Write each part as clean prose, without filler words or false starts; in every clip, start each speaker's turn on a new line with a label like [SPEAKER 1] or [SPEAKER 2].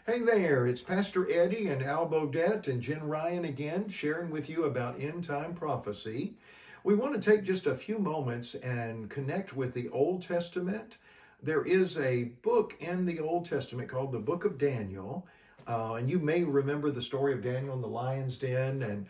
[SPEAKER 1] Hey there, it's Pastor Eddie and Al Bodette and Jen Ryan again, sharing with you about end time prophecy. We want to take just a few moments and connect with the Old Testament. There is a book in the Old Testament called the Book of Daniel. And you may remember the story of Daniel in the lion's den and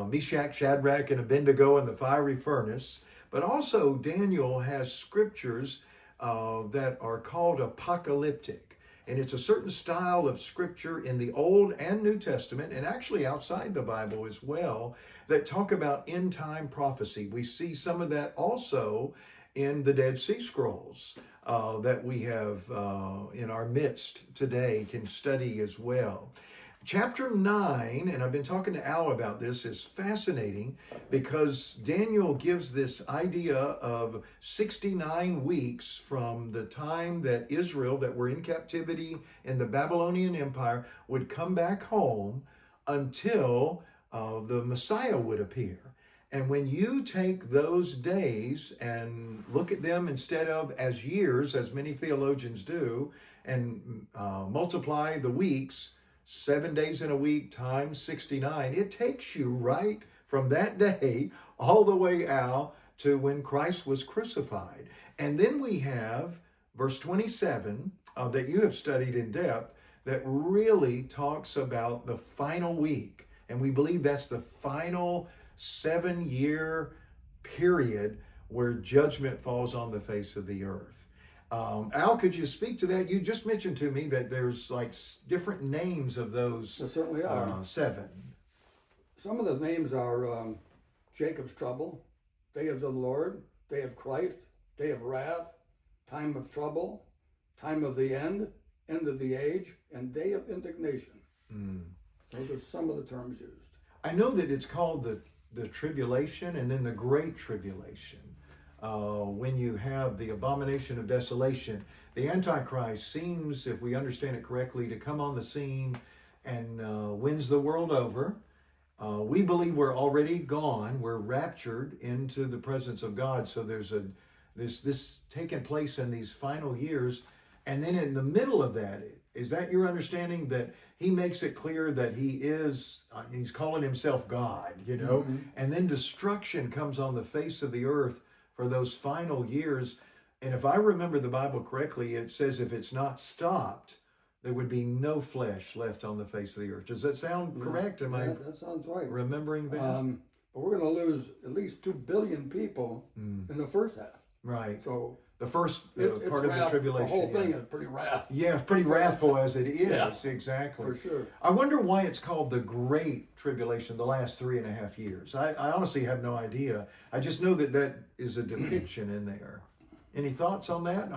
[SPEAKER 1] Meshach, Shadrach, and Abednego in the fiery furnace. But also, Daniel has scriptures that are called apocalyptic. And it's a certain style of scripture in the Old and New Testament, and actually outside the Bible as well, that talk about end time prophecy. We see some of that also in the Dead Sea Scrolls that we have in our midst today, can study as well. Chapter 9, and I've been talking to Al about this, is fascinating because Daniel gives this idea of 69 weeks from the time that Israel, that were in captivity in the Babylonian Empire, would come back home until the Messiah would appear. And when you take those days and look at them instead of as years, as many theologians do, and multiply the weeks, 7 days in a week times 69, it takes you right from that day all the way out to when Christ was crucified. And then we have verse 27 that you have studied in depth that really talks about the final week. And we believe that's the final 7-year period where judgment falls on the face of the earth. Al, could you speak to that? You just mentioned to me that there's like different names of those.
[SPEAKER 2] There certainly are.
[SPEAKER 1] 7.
[SPEAKER 2] Some of the names are Jacob's trouble, day of the Lord, day of Christ, day of wrath, time of trouble, time of the end of the age, and day of indignation. Those are some of the terms used.
[SPEAKER 1] I know that it's called the tribulation and then the great tribulation. When you have the abomination of desolation, the Antichrist seems, if we understand it correctly, to come on the scene and wins the world over. We believe we're already gone. We're raptured into the presence of God. So there's this taking place in these final years. And then in the middle of that, is that your understanding, that he makes it clear that he's calling himself God,
[SPEAKER 2] Mm-hmm.
[SPEAKER 1] And then destruction comes on the face of the earth for those final years. And if I remember the Bible correctly, it says if it's not stopped, there would be no flesh left on the face of the earth. Does that sound correct? Am I
[SPEAKER 2] that sounds right.
[SPEAKER 1] remembering that?
[SPEAKER 2] But we're going to lose at least 2 billion people in the first half.
[SPEAKER 1] Right.
[SPEAKER 2] So
[SPEAKER 1] the first
[SPEAKER 2] it's
[SPEAKER 1] part of the tribulation.
[SPEAKER 2] The whole thing is pretty wrathful.
[SPEAKER 1] Yeah, it's pretty wrathful as it is.
[SPEAKER 2] Yeah,
[SPEAKER 1] exactly.
[SPEAKER 2] for sure.
[SPEAKER 1] I wonder why it's called the Great Tribulation, the last 3.5 years. I honestly have no idea. I just know that is a depiction in there. Any thoughts on that?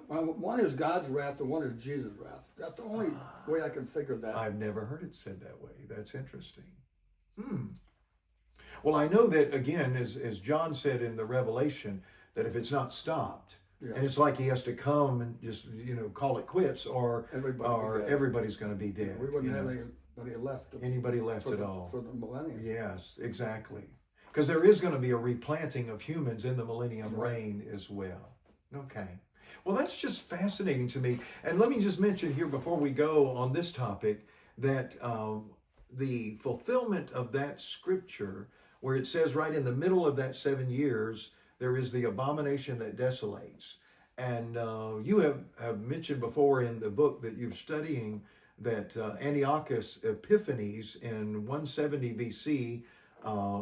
[SPEAKER 2] One is God's wrath and one is Jesus' wrath. That's the only way I can figure that.
[SPEAKER 1] I've never heard it said that way. That's interesting. Well, I know that, again, as John said in the Revelation, that if it's not stopped, and it's like he has to come and just, call it quits, or everybody's going to be dead.
[SPEAKER 2] We wouldn't have anybody left
[SPEAKER 1] at all.
[SPEAKER 2] For the millennium.
[SPEAKER 1] Yes, exactly. Because there is going to be a replanting of humans in the millennium reign as well. Okay. Well, that's just fascinating to me. And let me just mention here before we go on this topic that the fulfillment of that scripture, where it says right in the middle of that 7 years, there is the abomination that desolates. And you have mentioned before in the book that you're studying that Antiochus Epiphanes in 170 BC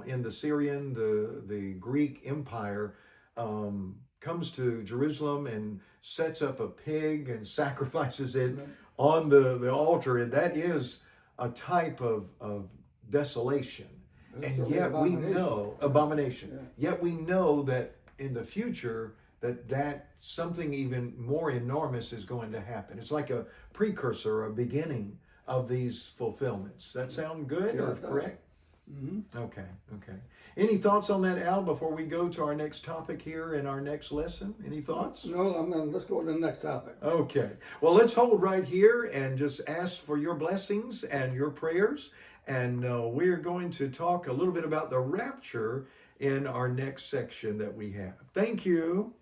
[SPEAKER 1] in the Syrian, the Greek Empire, comes to Jerusalem and sets up a pig and sacrifices it on the altar. And that is a type of desolation. And yet we know, abomination. Yet we know that in the future that something even more enormous is going to happen. It's like a precursor, a beginning of these fulfillments. That sound good or correct?
[SPEAKER 2] Mm-hmm.
[SPEAKER 1] Okay. Any thoughts on that, Al, before we go to our next topic here in our next lesson? Any thoughts?
[SPEAKER 2] No, let's go to the next topic.
[SPEAKER 1] Okay. Well, let's hold right here and just ask for your blessings and your prayers. And we're going to talk a little bit about the rapture in our next section that we have. Thank you.